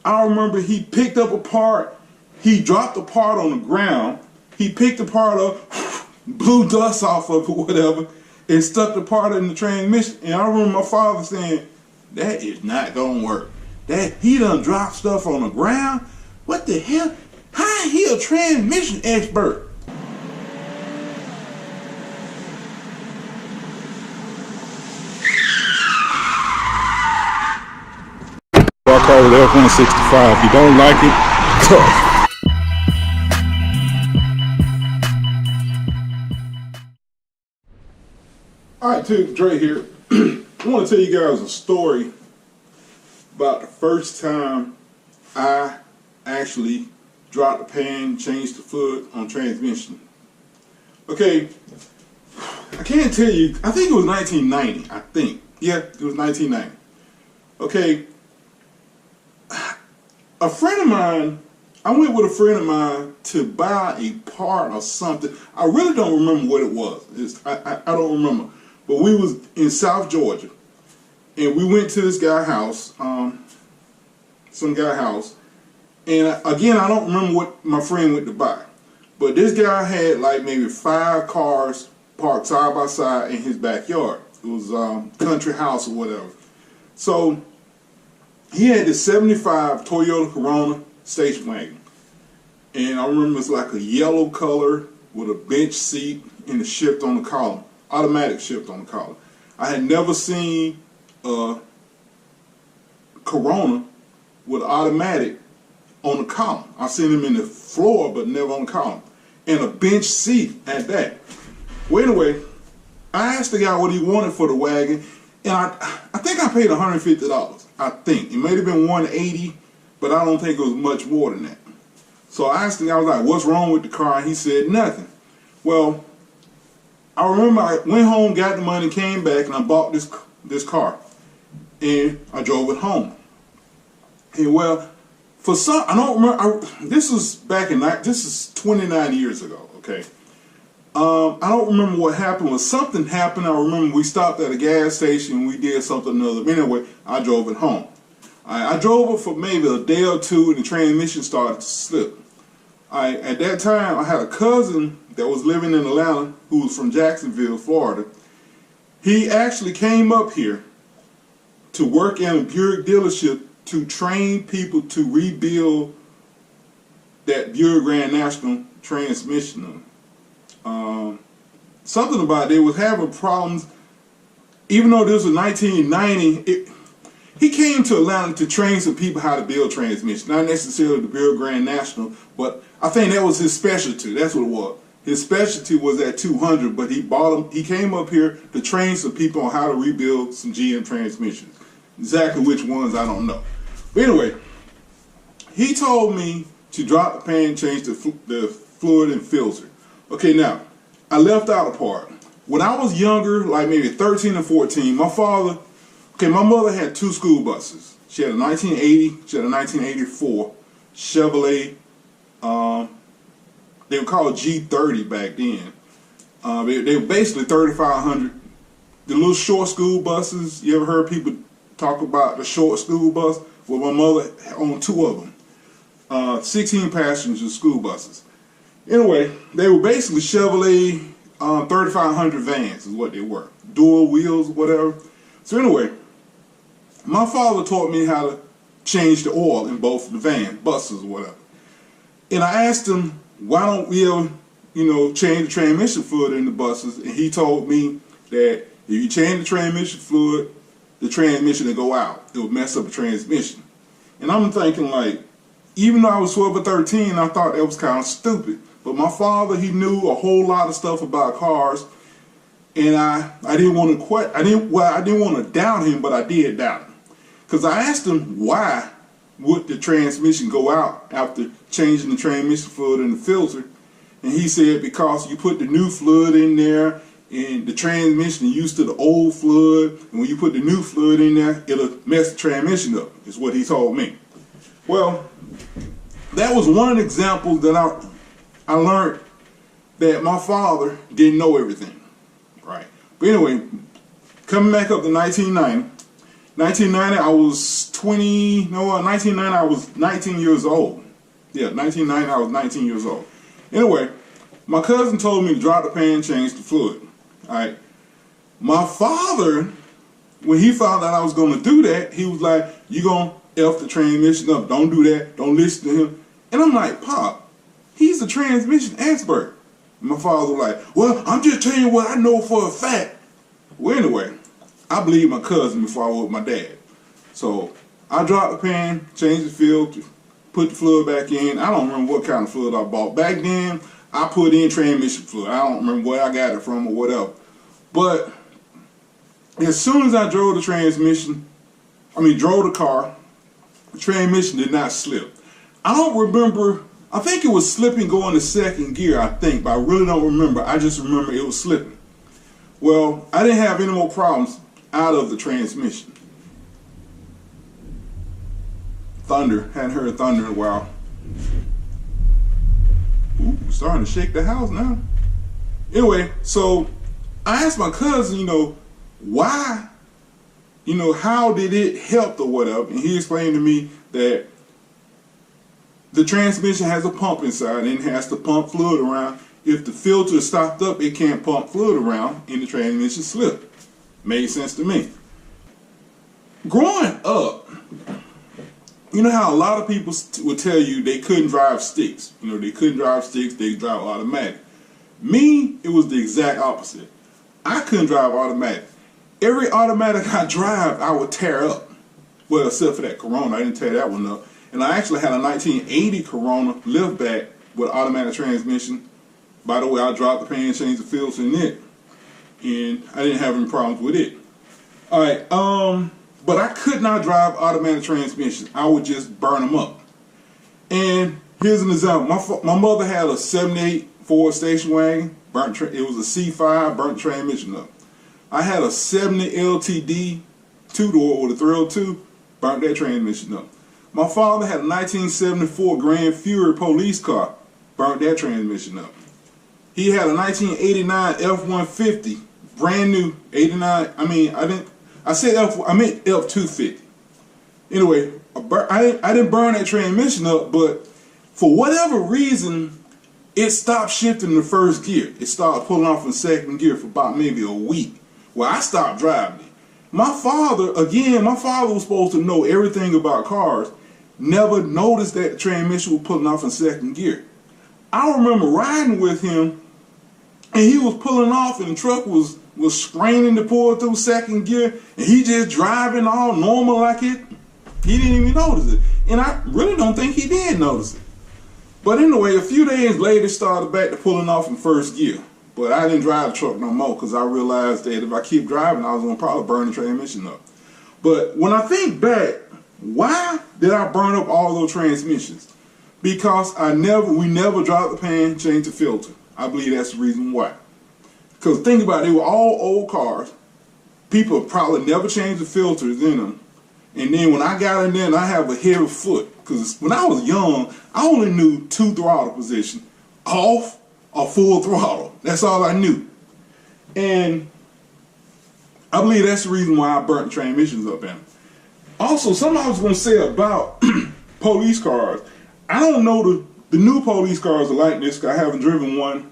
I remember he picked up a part, he dropped the part on the ground, he picked the part up, blew dust off of it or whatever, and stuck the part in the transmission. And I remember my father saying, that is not gonna work. That he done dropped stuff on the ground? What the hell? How he a transmission expert? I call it F-165. If you don't like it, tough. Alright, Dre here. I want to tell you guys a story about the first time I actually dropped the pan, changed the fluid on transmission. Okay, I can't tell you, I think it was 1990, I think. Yeah, it was 1990. Okay, a friend of mine, I went with a friend of mine to buy a part or something. I really don't remember what it was. I don't remember. But we was in South Georgia, and we went to this guy's house, some guy's house, and again, I don't remember what my friend went to buy. But this guy had like maybe 5 cars parked side by side in his backyard. It was country house or whatever. So he had this 75 Toyota Corona station wagon. And I remember it's like a yellow color with a bench seat and a shift on the column. Automatic shift on the column. I had never seen a Corona with automatic on the column. I've seen them in the floor, but never on the column. And a bench seat at that. Well, anyway, I asked the guy what he wanted for the wagon, and I think I paid $150. I think. It may have been $180, but I don't think it was much more than that. So I asked the guy, I was like, what's wrong with the car? And he said, nothing. Well, I remember I went home, got the money, came back, and I bought this car. And I drove it home. And well, for some, I don't remember, this was back in, this is 29 years ago, okay? I don't remember what happened. When something happened, I remember we stopped at a gas station, we did something or another. Anyway, I drove it home. I drove it for maybe a day or two, and the transmission started to slip. At that time, I had a cousin that was living in Atlanta who was from Jacksonville, Florida. He actually came up here to work in a Buick dealership to train people to rebuild that Buick Grand National transmission. Something about it, they was having problems, even though this was 1990, he came to Atlanta to train some people how to build transmission. Not necessarily the Buick Grand National, but I think that was his specialty. That's what it was. His specialty was at 200, but he came up here to train some people on how to rebuild some GM transmissions. Exactly which ones, I don't know. But anyway, he told me to drop the pan, change the fluid and filter. Okay, now, I left out a part. When I was younger, like maybe 13 or 14, my mother had 2 school buses. She had a 1980, she had a 1984 Chevrolet, they were called G30 back then. They were basically 3500. The little short school buses, you ever heard people talk about the short school bus? Well, my mother owned 2 of them. 16 passenger school buses. Anyway, they were basically Chevrolet 3500 vans is what they were. Dual wheels, whatever. So anyway, my father taught me how to change the oil in both the buses or whatever. And I asked him, why don't we change the transmission fluid in the buses? And he told me that if you change the transmission fluid, the transmission will go out. It will mess up the transmission. And I'm thinking, like, even though I was 12 or 13, I thought that was kind of stupid. But my father, he knew a whole lot of stuff about cars, and I didn't want to doubt him, but I did doubt him. Because I asked him, why would the transmission go out after changing the transmission fluid and the filter? And he said, because you put the new fluid in there, and the transmission is used to the old fluid, and when you put the new fluid in there, it'll mess the transmission up, is what he told me. Well, that was one example that I learned that my father didn't know everything, right? But anyway, coming back up to 1990, 1990, I was 20. No, 1990, I was 19 years old. Yeah, 1990, I was 19 years old. Anyway, my cousin told me to drop the pan, change the fluid. All right. My father, when he found out I was going to do that, he was like, "You gonna F the transmission up? Don't do that. Don't listen to him." And I'm like, "Pop, he's a transmission expert." And my father was like, "Well, I'm just telling you what I know for a fact." Well, anyway, I believe my cousin before I was with my dad. So I dropped the pan, changed the filter, put the fluid back in. I don't remember what kind of fluid I bought. Back then, I put in transmission fluid. I don't remember where I got it from or whatever. But as soon as I drove the car, the transmission did not slip. I don't remember, I think it was slipping going to second gear, I think, but I really don't remember. I just remember it was slipping. Well, I didn't have any more problems out of the transmission. Thunder, hadn't heard thunder in a while. Ooh, starting to shake the house now. Anyway, so I asked my cousin, why, how did it help or whatever? And he explained to me that the transmission has a pump inside and it has to pump fluid around. If the filter is stopped up, it can't pump fluid around and the transmission slip. Made sense to me. Growing up, you know how a lot of people would tell you they couldn't drive sticks. They couldn't drive sticks, they drive automatic. Me, it was the exact opposite. I couldn't drive automatic. Every automatic I drive, I would tear up. Well, except for that Corona, I didn't tear that one up. And I actually had a 1980 Corona liftback with automatic transmission. By the way, I dropped the pan, changed the filter in it, and I didn't have any problems with it. All right, but I could not drive automatic transmission. I would just burn them up. And here's an example. My mother had a 78 Ford station wagon. It was a C5, burnt transmission up. I had a 70 LTD two-door with a 302, burnt that transmission up. My father had a 1974 Grand Fury police car, burnt that transmission up. He had a 1989 F-150, brand new, 89, I meant F-250. Anyway, I didn't burn that transmission up, but for whatever reason, it stopped shifting in the first gear. It started pulling off in second gear for about maybe a week. Well, I stopped driving it. My father was supposed to know everything about cars, never noticed that the transmission was pulling off in second gear. I remember riding with him, and he was pulling off, and the truck was straining to pull through second gear, and he just driving all normal like it. He didn't even notice it. And I really don't think he did notice it. But anyway, a few days later, it started back to pulling off in first gear. But I didn't drive the truck no more because I realized that if I keep driving, I was going to probably burn the transmission up. But when I think back, why did I burn up all those transmissions? Because we never dropped the pan, changed the filter. I believe that's the reason why. Because think about it, they were all old cars. People probably never changed the filters in them. And then when I got in there, and I have a heavy foot, because when I was young, I only knew 2 throttle positions, off or full throttle. That's all I knew. And I believe that's the reason why I burnt transmissions up in them. Also, something I was going to say about police cars. I don't know the new police cars are like this, because I haven't driven one.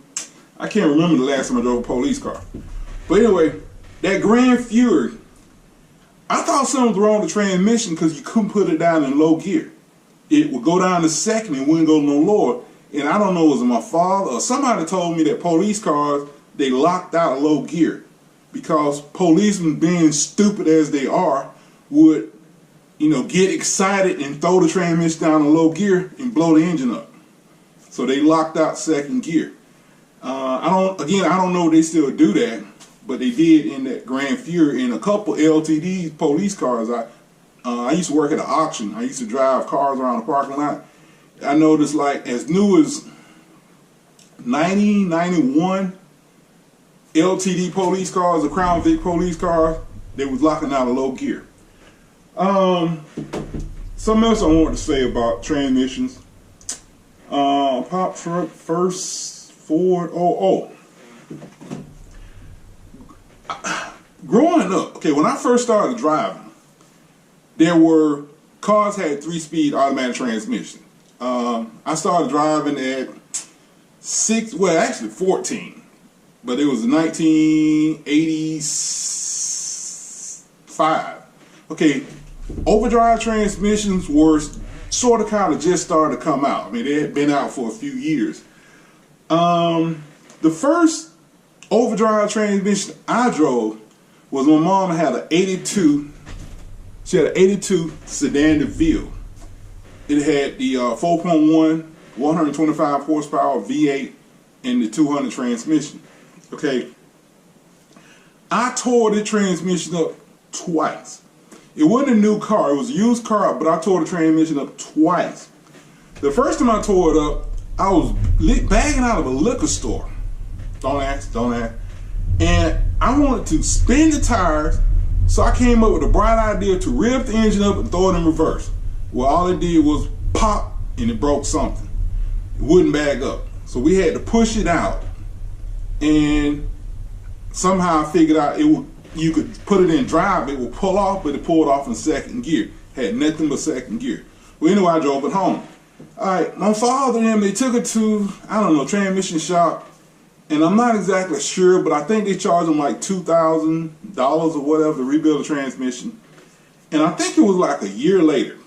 I can't remember the last time I drove a police car. But anyway, that Grand Fury, I thought something was wrong with the transmission because you couldn't put it down in low gear. It would go down to second and wouldn't go no lower. And I don't know, was it my father or somebody told me that police cars, they locked out of low gear because policemen, being stupid as they are, would, get excited and throw the transmission down in low gear and blow the engine up. So they locked out second gear. I don't know if they still do that, but they did in that Grand Fury. And a couple LTD police cars. I used to work at an auction. I used to drive cars around the parking lot. I noticed, like, as new as 90, 91 LTD police cars, the Crown Vic police cars, they was locking out of low gear. Something else I wanted to say about transmissions. Pop truck, first Ford, growing up, okay, when I first started driving, cars had 3-speed automatic transmission. I started driving at 14, but it was 1985. Okay, overdrive transmissions were sort of kind of just starting to come out. I mean, they had been out for a few years. The first overdrive transmission I drove was my mom had an 82. She had an 82 sedan DeVille. It had the 4.1, 125 horsepower V8 and the 200 transmission. Okay, I tore the transmission up twice. It wasn't a new car, it was a used car, but I tore the transmission up twice. The first time I tore it up, I was bagging out of a liquor store. Don't ask. And I wanted to spin the tires, so I came up with a bright idea to rev the engine up and throw it in reverse. Well, all it did was pop and it broke something. It wouldn't bag up. So we had to push it out. And somehow I figured out you could put it in drive, it would pull off, but it pulled off in second gear. Had nothing but second gear. Well, anyway, I drove it home. All right, my father and them, they took it to, I don't know, transmission shop. And I'm not exactly sure, but I think they charged them like $2,000 or whatever to rebuild the transmission. And I think it was like a year later.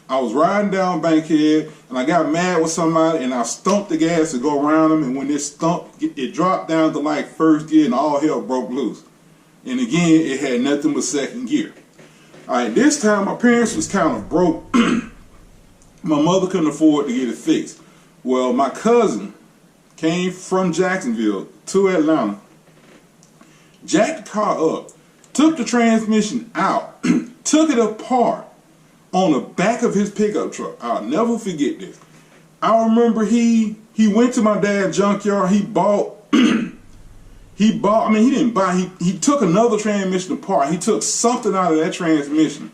I was riding down Bankhead and I got mad with somebody and I stumped the gas to go around them, and when it stumped, it dropped down to like first gear and all hell broke loose. And again, it had nothing but second gear. Alright, this time my parents was kind of broke. My mother couldn't afford to get it fixed. Well, my cousin came from Jacksonville to Atlanta, jacked the car up, took the transmission out, took it apart on the back of his pickup truck. I'll never forget this. I remember he went to my dad's junkyard. He took another transmission apart. He took something out of that transmission,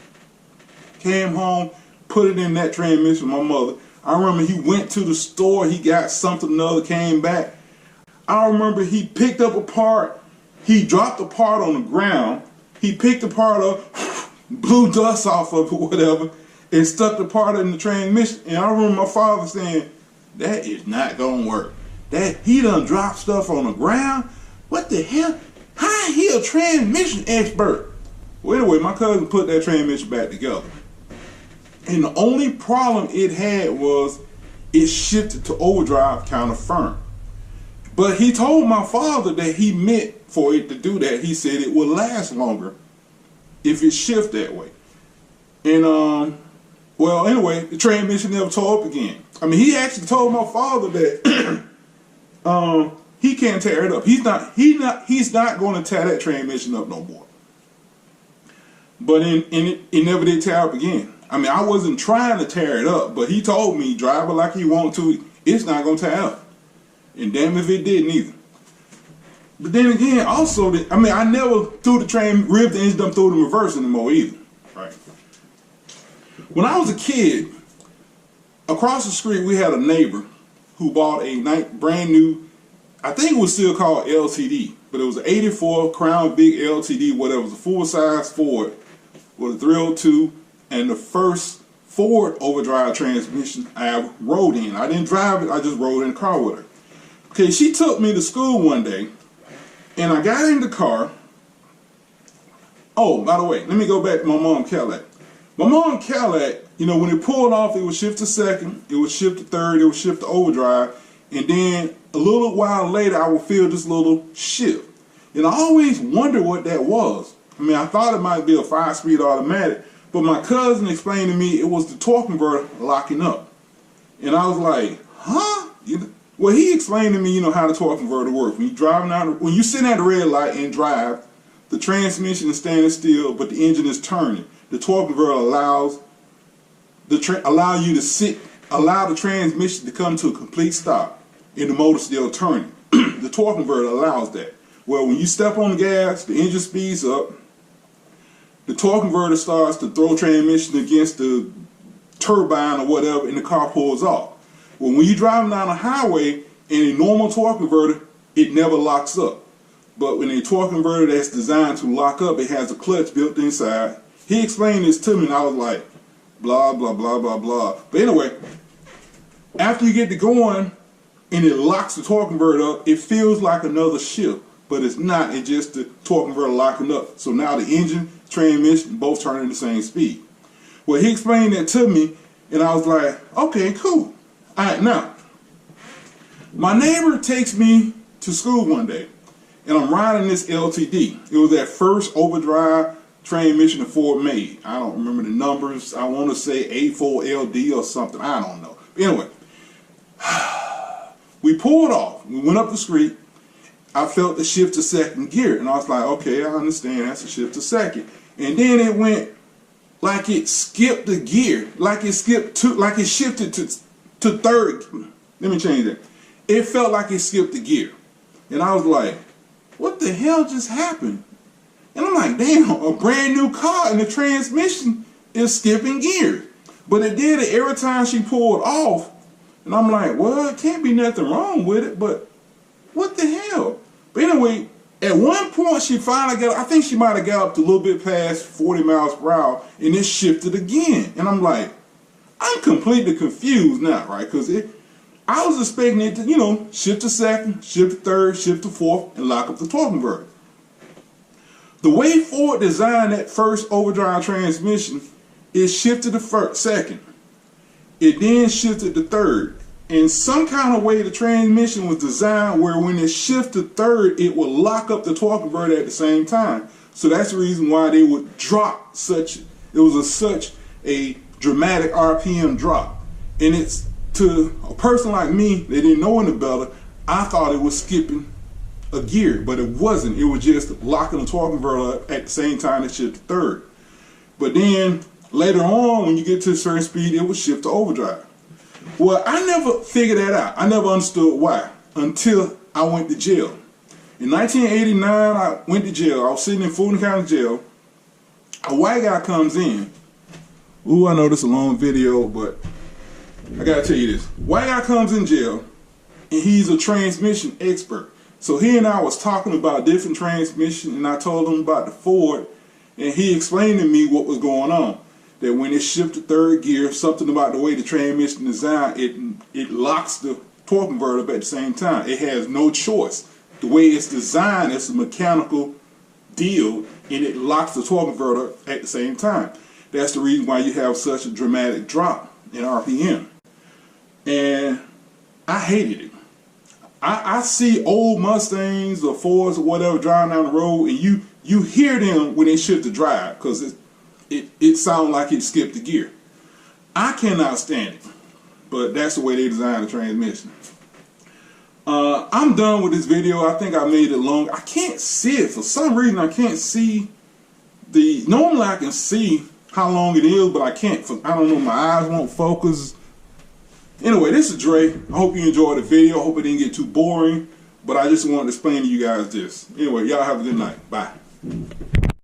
came home, put it in that transmission with my mother. I remember he went to the store, he got something another, came back. I remember he picked up a part, he dropped the part on the ground, he picked the part up, blew dust off of it or whatever, and stuck the part in the transmission. And I remember my father saying, that is not gonna work. That he done dropped stuff on the ground? What the hell? How he a transmission expert? Well, anyway, my cousin put that transmission back together. And the only problem it had was it shifted to overdrive kind of firm. But he told my father that he meant for it to do that. He said it would last longer if it shifted that way. And well, anyway, the transmission never tore up again. I mean, he actually told my father that he can't tear it up. He's not going to tear that transmission up no more. But it never did tear up again. I mean, I wasn't trying to tear it up, but he told me, drive it like you want to, it's not going to tear up. And damn if it didn't either. But then again, also, I never threw the ripped the engine up through the reverse anymore either. Right. When I was a kid, across the street we had a neighbor who bought a brand new, I think it was still called LTD, but it was an 84 Crown Vic LTD, whatever. It was a full-size Ford with a 302 and the first Ford overdrive transmission I ever rode in. I didn't drive it, I just rode in the car with her. Okay, she took me to school one day, and I got in the car. Oh, by the way, let me go back to my mom Cadillac. My mom Cadillac, you know, when it pulled off, it would shift to second, it would shift to third, it would shift to overdrive, and then a little while later, I would feel this little shift. And I always wondered what that was. I mean, I thought it might be a 5-speed automatic, but my cousin explained to me it was the torque converter locking up. And I was like, huh? Well, he explained to me, you know, how the torque converter works. When you sit at a red light and drive, the transmission is standing still, but the engine is turning. The torque converter allows the transmission to come to a complete stop, and the motor still turning. The torque converter allows that. Well, when you step on the gas, the engine speeds up. The torque converter starts to throw transmission against the turbine or whatever, and the car pulls off. Well, when you're driving down a highway in a normal torque converter, it never locks up. But when a torque converter that's designed to lock up, it has a clutch built inside. He explained this to me, and I was like, blah, blah, blah, blah, blah. But anyway, after you get to going and it locks the torque converter up, it feels like another shift, but it's not. It's just the torque converter locking up. So now the engine, transmission, both turning the same speed. Well, he explained that to me, and I was like, okay, cool. All right, now, my neighbor takes me to school one day, and I'm riding this LTD. It was that first overdrive transmission the Ford made. I don't remember the numbers. I want to say A4LD or something. I don't know. But anyway, we pulled off. We went up the street. I felt the shift to second gear, and I was like, okay, I understand that's a shift to second. And then it went like it skipped the gear, like it shifted to third. Let me change that. It felt like it skipped the gear. And I was like, what the hell just happened? And I'm like, damn, a brand new car and the transmission is skipping gears. But it did it every time she pulled off. And I'm like, well, it can't be nothing wrong with it, but what the hell? But anyway, at one point she finally got, I think she might have got up to a little bit past 40 miles per hour, and it shifted again. And I'm like, I'm completely confused now, right? Because I was expecting it to, you know, shift to second, shift to third, shift to fourth, and lock up the torque converter. The way Ford designed that first overdrive transmission, it shifted to second. It then shifted to third. In some kind of way, the transmission was designed where when it shifted to third, it would lock up the torque converter at the same time. So that's the reason why they would drop such a dramatic RPM drop. And it's, to a person like me that didn't know any better, I thought it was skipping a gear, but it wasn't. It was just locking the torque converter up at the same time it shifted to third. But then later on, when you get to a certain speed, it would shift to overdrive. Well, I never figured that out. I never understood why until I went to jail. In 1989, I went to jail. I was sitting in Fulton County Jail. A white guy comes in. Ooh, I know this is a long video, but I gotta tell you this. White guy comes in jail, and he's a transmission expert. So he and I was talking about different transmissions, and I told him about the Ford, and he explained to me what was going on. That when it shifted third gear, something about the way the transmission is designed, it locks the torque converter up at the same time. It has no choice. The way it's designed, it's a mechanical deal, and it locks the torque converter at the same time. That's the reason why you have such a dramatic drop in RPM. And I hated it. I see old Mustangs or Fords or whatever driving down the road, and you hear them when they shift the drive because it sounds like it skipped the gear. I cannot stand it, but that's the way they design the transmission. I'm done with this video. I think I made it long. I can't see it. For some reason, I can't see normally I can see how long it is, but I can't. I don't know, my eyes won't focus. Anyway, this is Dre. I hope you enjoyed the video. I hope it didn't get too boring, but I just wanted to explain to you guys this. Anyway, y'all have a good night. Bye.